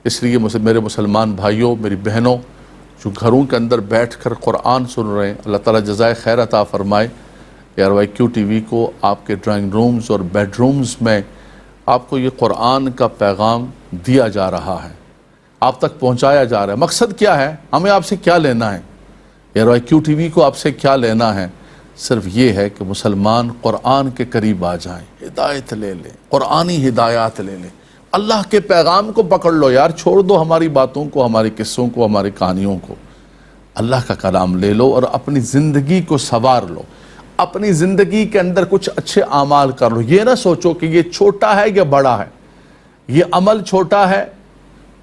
اس لیے میرے مسلمان بھائیوں، میری بہنوں جو گھروں کے اندر بیٹھ کر قرآن سن رہے ہیں، اللہ تعالیٰ جزائے خیر عطا فرمائے۔ ARYQ TV کو آپ کے ڈرائنگ رومز اور بیڈ رومز میں آپ کو یہ قرآن کا پیغام دیا جا رہا ہے، آپ تک پہنچایا جا رہا ہے۔ مقصد کیا ہے؟ ہمیں آپ سے کیا لینا ہے؟ ARYQ TV کو آپ سے کیا لینا ہے؟ صرف یہ ہے کہ مسلمان قرآن کے قریب آ جائیں، ہدایت لے لیں، قرآنی ہدایات لے لیں، اللہ کے پیغام کو پکڑ لو یار، چھوڑ دو ہماری باتوں کو، ہماری قصوں کو، ہماری کہانیوں کو۔ اللہ کا کلام لے لو اور اپنی زندگی کو سنوار لو، اپنی زندگی کے اندر کچھ اچھے اعمال کر لو۔ یہ نہ سوچو کہ یہ چھوٹا ہے یا بڑا ہے، یہ عمل چھوٹا ہے۔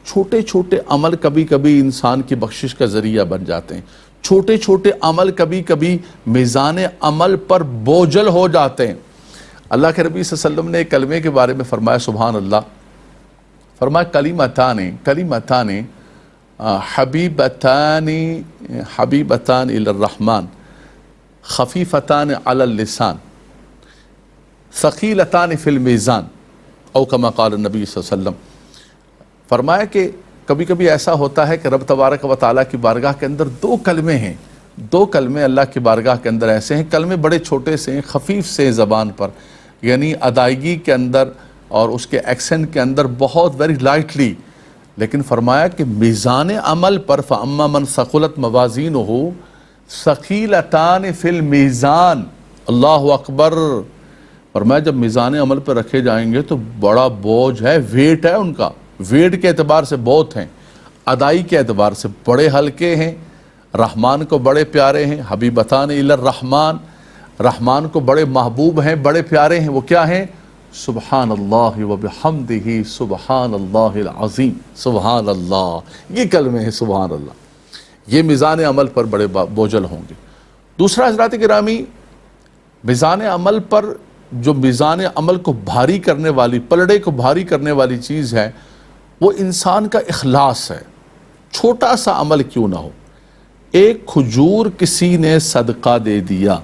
چھوٹے چھوٹے عمل کبھی کبھی انسان کی بخشش کا ذریعہ بن جاتے ہیں، چھوٹے چھوٹے عمل کبھی کبھی میزان عمل پر بوجھل ہو جاتے ہیں۔ اللہ کے نبی صلی اللہ علیہ وسلم نے ایک کلمے کے بارے میں فرمایا، سبحان اللہ، فرمایا کلمتان حبیبتان الی الرحمن خفیفتان علی اللسان ثقیلتان فی المیزان او کما قال النبی صلی اللہ علیہ وسلم۔ فرمایا کہ کبھی کبھی ایسا ہوتا ہے کہ رب تبارک و تعالیٰ کی بارگاہ کے اندر دو کلمے ہیں، دو کلمے اللہ کی بارگاہ کے اندر ایسے ہیں، کلمے بڑے چھوٹے سے ہیں، خفیف سے ہیں زبان پر، یعنی ادائیگی کے اندر اور اس کے ایکسنٹ کے اندر بہت ویری لائٹلی، لیکن فرمایا کہ میزان عمل پر فَأَمَّا مَنْ ثَقُلَتْ مَوَازِينُهُ ثَقِيلَتَانِ فِي الْمِيزَانِ۔ اللہ اکبر۔ فرمایا جب میزان عمل پر رکھے جائیں گے تو بڑا بوجھ ہے، ویٹ ہے ان کا، ویٹ کے اعتبار سے بہت ہیں، ادائی کے اعتبار سے بڑے ہلکے ہیں، رحمان کو بڑے پیارے ہیں، حبیبتان الی الرحمن، رحمان کو بڑے محبوب ہیں، بڑے پیارے ہیں۔ وہ کیا ہیں؟ سبحان اللہ وبحمدہ سبحان اللہ العظیم، سبحان اللہ، یہ کلمے ہیں، سبحان اللہ۔ یہ میزان عمل پر بڑے بوجھل ہوں گے۔ دوسرا حضرات گرامی، میزان عمل پر جو میزان عمل کو بھاری کرنے والی، پلڑے کو بھاری کرنے والی چیز ہے، وہ انسان کا اخلاص ہے۔ چھوٹا سا عمل کیوں نہ ہو، ایک کھجور کسی نے صدقہ دے دیا،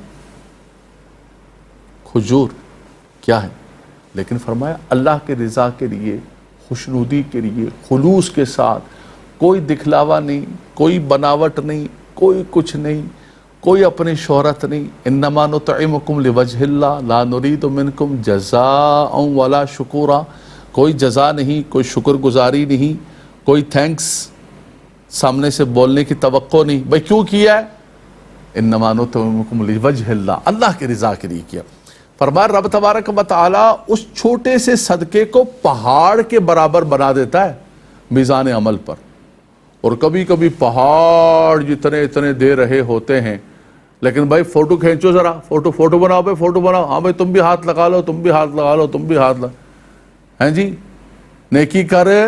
کھجور کیا ہے، لیکن فرمایا اللہ کے رضا کے لیے، خوشنودی کے لیے، خلوص کے ساتھ، کوئی دکھلاوا نہیں، کوئی بناوٹ نہیں، کوئی کچھ نہیں، کوئی اپنی شہرت نہیں۔ انما نطعمکم لوجہ اللہ لا نرید منکم جزاء ولا شکورا، کوئی جزا نہیں، کوئی شکر گزاری نہیں، کوئی تھینکس سامنے سے بولنے کی توقع نہیں۔ بھئی کیوں کیا ہے؟ انما نطعمکم لوجہ اللہ، اللہ کے رضا کے لیے کیا۔ فرمایا رب تبارک و تعالیٰ اس چھوٹے سے صدقے کو پہاڑ کے برابر بنا دیتا ہے میزان عمل پر، اور کبھی کبھی پہاڑ جتنے اتنے دے رہے ہوتے ہیں، لیکن بھائی فوٹو کھینچو ذرا، فوٹو بناؤ بھائی، فوٹو بناؤ، ہاں بھائی تم بھی ہاتھ لگا لو، تم بھی ہاتھ لگا لو، تم بھی ہاتھ لگا، ہیں جی، نیکی کرے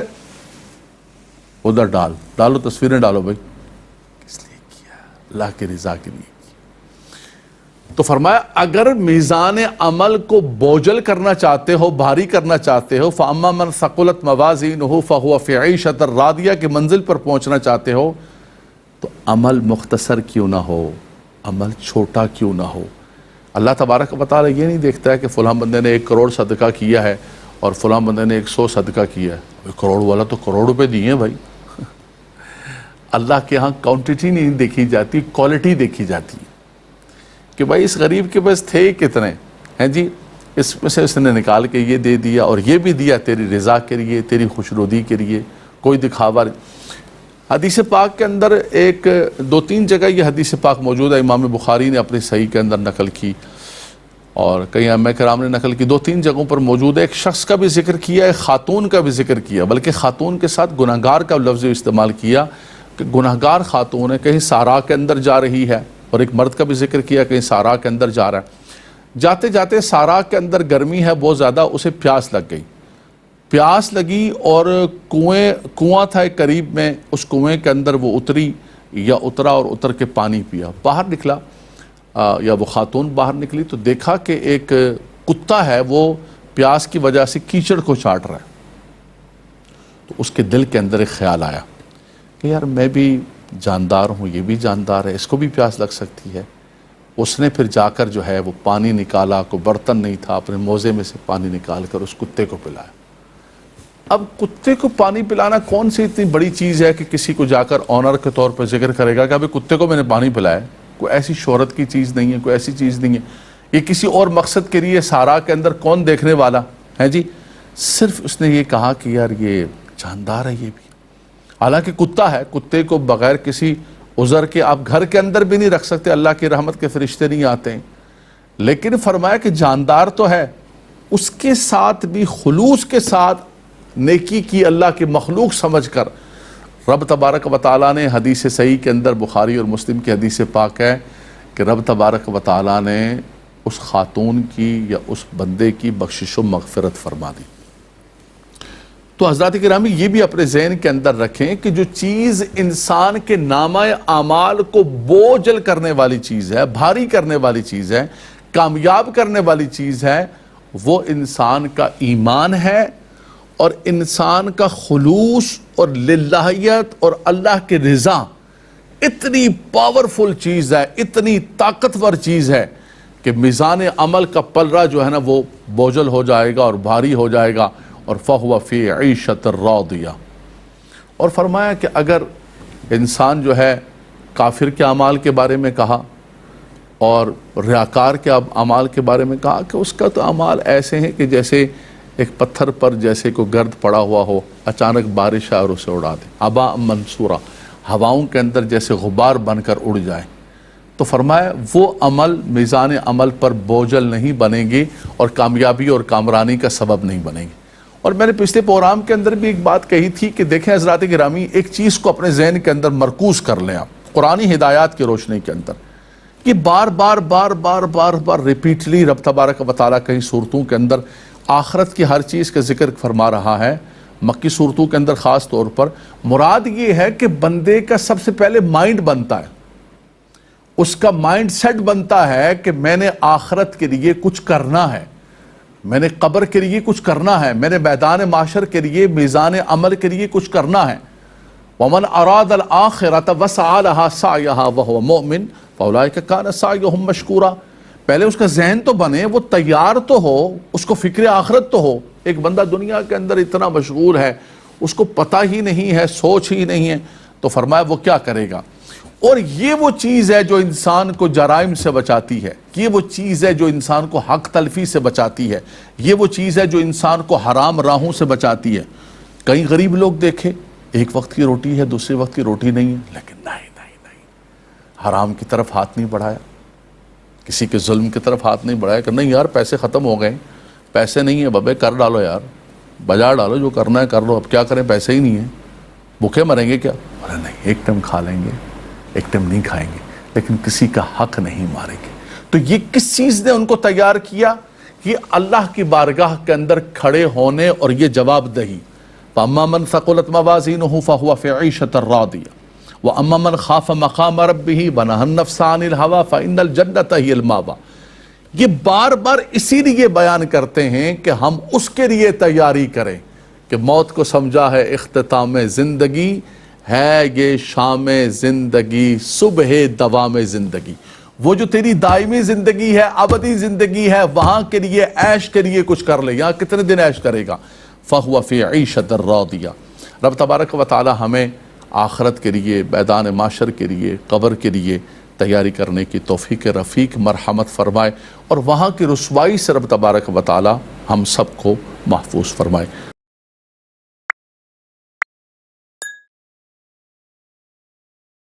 ادھر ڈالو تصویریں ڈالو بھائی، کس لیے کیا؟ اللہ کے رضا کے لیے کیا۔ تو فرمایا اگر میزان عمل کو بوجھل کرنا چاہتے ہو، بھاری کرنا چاہتے ہو، فَأَمَّا مَنْ ثَقُلَتْ مَوَازِينُهُ فَهُوَ فِي عِيشَةٍ رَاضِيَةٍ کی منزل پر پہنچنا چاہتے ہو تو عمل مختصر کیوں نہ ہو، عمل چھوٹا کیوں نہ ہو۔ اللہ تبارک و تعالیٰ یہ نہیں دیکھتا ہے کہ فلاں بندے نے 1 کروڑ صدقہ کیا ہے اور فلاں بندے نے 100 صدقہ کیا ہے، کروڑ والا تو کروڑ روپے دیے ہیں بھائی۔ اللہ کے ہاں کوانٹٹی نہیں دیکھی جاتی، کوالٹی دیکھی جاتی ہے کہ بھائی اس غریب کے پاس تھے کتنے ہیں جی، اس میں سے اس نے نکال کے یہ دے دیا اور یہ بھی دیا تیری رضا کے لیے، تیری خوشنودی کے لیے، کوئی دکھاوا نہیں۔ حدیث پاک کے اندر 2-3 جگہ یہ حدیث پاک موجود ہے، امام بخاری نے اپنی صحیح کے اندر نقل کی اور کئی ائمہ کرام نے نقل کی، 2-3 جگہوں پر موجود ہے۔ ایک شخص کا بھی ذکر کیا، ایک خاتون کا بھی ذکر کیا، بلکہ خاتون کے ساتھ گناہگار کا لفظ استعمال کیا کہ گناہگار خاتون ہے، کہیں صحرا کے اندر جا رہی ہے، اور ایک مرد کا بھی ذکر کیا کہیں صحرا کے اندر جا رہا ہے۔ جاتے جاتے صحرا کے اندر گرمی ہے بہت زیادہ، اسے پیاس لگ گئی، پیاس لگی اور کنواں تھا ایک قریب میں، اس کنویں کے اندر وہ اترا اور اتر کے پانی پیا، باہر نکلا یا وہ خاتون باہر نکلی تو دیکھا کہ ایک کتا ہے وہ پیاس کی وجہ سے کیچڑ کو چاٹ رہا ہے۔ تو اس کے دل کے اندر ایک خیال آیا کہ یار میں بھی جاندار ہوں، یہ بھی جاندار ہے، اس کو بھی پیاس لگ سکتی ہے۔ اس نے پھر جا کر جو ہے وہ پانی نکالا، کوئی برتن نہیں تھا، اپنے موزے میں سے پانی نکال کر اس کتے کو پلایا۔ اب کتے کو پانی پلانا کون سی اتنی بڑی چیز ہے کہ کسی کو جا کر آنر کے طور پر ذکر کرے گا کہ ابھی کتے کو میں نے پانی پلایا؟ کوئی ایسی شہرت کی چیز نہیں ہے، کوئی ایسی چیز نہیں ہے، یہ کسی اور مقصد کے لیے سارا کے اندر کون دیکھنے والا ہے جی؟ صرف اس نے یہ کہا کہ یار یہ جاندار ہے یہ بھی، حالانکہ کتا ہے، کتے کو بغیر کسی عذر کے آپ گھر کے اندر بھی نہیں رکھ سکتے، اللہ کی رحمت کے فرشتے نہیں آتے ہیں، لیکن فرمایا کہ جاندار تو ہے، اس کے ساتھ بھی خلوص کے ساتھ نیکی کی اللہ کی مخلوق سمجھ کر رب تبارک و تعالیٰ نے حدیث صحیح کے اندر بخاری اور مسلم کی حدیث پاک ہے کہ رب تبارک و تعالیٰ نے اس خاتون کی یا اس بندے کی بخشش و مغفرت فرما دی۔ تو حضرات گرامی یہ بھی اپنے ذہن کے اندر رکھیں کہ جو چیز انسان کے نامہ اعمال کو بوجھل کرنے والی چیز ہے، بھاری کرنے والی چیز ہے، کامیاب کرنے والی چیز ہے، وہ انسان کا ایمان ہے اور انسان کا خلوص اور للہیت اور اللہ کی رضا اتنی پاورفل چیز ہے، اتنی طاقتور چیز ہے کہ میزان عمل کا پلڑا جو ہے نا وہ بوجھل ہو جائے گا اور بھاری ہو جائے گا، اور فَهُوَ فِي عِيشَةٍ رَاضِيَةٍ۔ اور فرمایا کہ اگر انسان جو ہے کافر کے اعمال کے بارے میں کہا اور ریاکار کے اعمال کے بارے میں کہا کہ اس کا تو اعمال ایسے ہیں کہ جیسے ایک پتھر پر جیسے کوئی گرد پڑا ہوا ہو، اچانک بارش آئے اور اسے اڑا دے، ہوا منصورہ، ہواؤں کے اندر جیسے غبار بن کر اڑ جائے۔ تو فرمایا وہ عمل میزان عمل پر بوجھل نہیں بنیں گے اور کامیابی اور کامرانی کا سبب نہیں بنیں گے۔ اور میں نے پچھلے پروگرام کے اندر بھی ایک بات کہی تھی کہ دیکھیں حضرات گرامی، ایک چیز کو اپنے ذہن کے اندر مرکوز کر لیں آپ قرآنی ہدایات کی روشنی کے اندر، کہ بار بار ریپیٹلی رب تبارک و تعالیٰ کئی صورتوں کے اندر آخرت کی ہر چیز کا ذکر فرما رہا ہے، مکی صورتوں کے اندر خاص طور پر۔ مراد یہ ہے کہ بندے کا سب سے پہلے مائنڈ بنتا ہے، اس کا مائنڈ سیٹ بنتا ہے کہ میں نے آخرت کے لیے کچھ کرنا ہے، میں نے قبر کے لیے کچھ کرنا ہے، میں نے میدان معاشر کے لیے میزان عمل کے لیے کچھ کرنا ہے۔ وَمَنْ أَرَادَ الْآخِرَةَ وَسَعَى لَهَا سَعْيَهَا وَهُوَ مُؤْمِنٌ فَأُولَٰئِكَ كَانَ سَعْيُهُمْ مَشْكُورًا۔ پہلے اس کا ذہن تو بنے، وہ تیار تو ہو، اس کو فکر آخرت تو ہو۔ ایک بندہ دنیا کے اندر اتنا مشغول ہے، اس کو پتہ ہی نہیں ہے، سوچ ہی نہیں ہے، تو فرمایا وہ کیا کرے گا؟ اور یہ وہ چیز ہے جو انسان کو جرائم سے بچاتی ہے، یہ وہ چیز ہے جو انسان کو حق تلفی سے بچاتی ہے، یہ وہ چیز ہے جو انسان کو حرام راہوں سے بچاتی ہے۔ کئی غریب لوگ دیکھے، ایک وقت کی روٹی ہے، دوسرے وقت کی روٹی نہیں ہے، لیکن نہیں حرام کی طرف ہاتھ نہیں بڑھایا، کسی کے ظلم کی طرف ہاتھ نہیں بڑھایا کہ نہیں یار پیسے ختم ہو گئے، پیسے نہیں ہیں بابے، کر ڈالو یار، بجا ڈالو، جو کرنا ہے کر لو، اب کیا کریں، پیسے ہی نہیں ہیں، بھوکے مریں گے کیا؟ بولے نہیں، ایک ٹائم کھا لیں گے، ایک ٹائم نہیں کھائیں گے، لیکن کسی کا حق نہیں ماریں گے۔ تو یہ کس چیز نے ان کو تیار کیا؟ یہ اللہ کی بارگاہ کے اندر کھڑے ہونے اور یہ جواب دہی۔ فَأَمَّا مَنْ ثَقُلَتْ مَوَازِينُهُ فَهُوَ فِي عِيشَةٍ رَاضِيَةٍ وَأَمَّا مَنْ خَافَ مَقَامَ رَبِّهِ وَنَهَى النَّفْسَ عَنِ الْهَوَىٰ فَإِنَّ الْجَنَّةَ هِيَ الْمَأْوَىٰ۔ یہ بار بار اسی لیے بیان کرتے ہیں کہ ہم اس کے لیے تیاری کریں کہ موت کو سمجھا ہے اختتام زندگی، ہے یہ شام زندگی صبح دوام زندگی۔ وہ جو تیری دائمی زندگی ہے، ابدی زندگی ہے، وہاں کے لیے عیش کے لیے کچھ کر لے۔ یہاں کتنے دن عیش کرے گا؟ فَهُوَ فِي عِيشَةٍ رَاضِيَةٍ۔ رب تبارک و تعالی ہمیں آخرت کے لیے، میدان معاشر کے لیے، قبر کے لیے تیاری کرنے کی توفیق رفیق مرحمت فرمائے، اور وہاں کی رسوائی سے رب تبارک و تعالی ہم سب کو محفوظ فرمائے۔